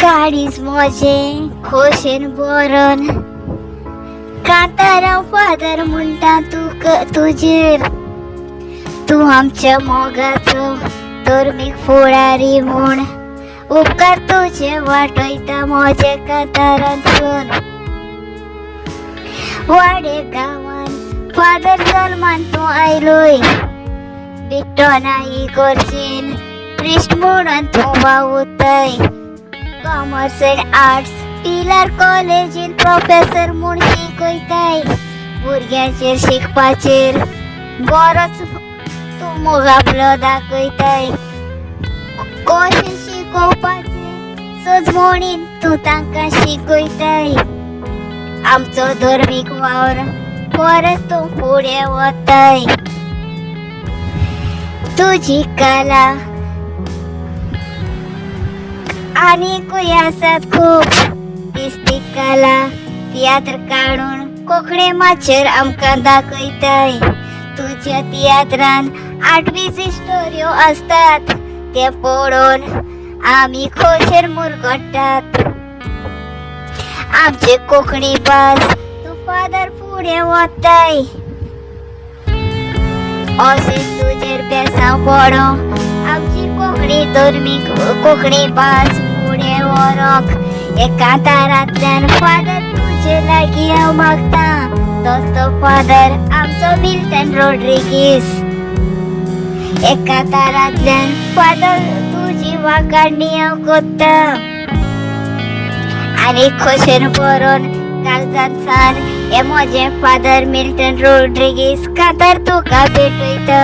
काळीज मोजे खोशेन बरोन कांताराव फादर म्हणटा तुजेर तू आमच्या मोगाचो धर्मीक फुडारी म्हूण उपकार तुजे वाटयता म्हजे कांतारांतसून वाडे गांवान फादर जल्मान तूं आयलोय बिट्टो नाही करचीन प्रिस्ट म्हणून तूं वावुरताय कॉमर्स एंड आर्ट्स टिलर कॉलेजीन प्रोफेसर म्हूण शिकयताय भुरग्यांचेर शिकपाचेर बरोच तूं मोगापलो दाखयताय कशें शिकोवपाचें सजमणीन तूं तांकां शिकयताय आमचो धर्मीक वावर परत तूं फुडें वताय तुजी कला आनीकूय आसात खूब दिसती कला तियात्र काडून कोंकणी माचेर आमकां दाखयताय तुज्या तियात्रान 8-20 स्टोऱ्यो असतात ते पळोवन आमी खोशेर मुरगडटात आमचे कोंकणी भास तूं फादर फुडें वताय अशें तुजेर बेसांव पडो आमची कोंकणी धर्मीक कोंकणी भास फुडें व्हरोंक हे कांतारांतल्यान फादर तुजे लागीं हांव मागतां तोच तो फादर आमचो मिल्टन रोड्रिगीस हे कांतारांतल्यान फादर तुजी वांकाडणी हांव कोत्तां आनी खोशेन बरोवन काळजांत सान हे म्हजें फादर मिल्टन रोड्रिगीस कांतार तुका भेटयता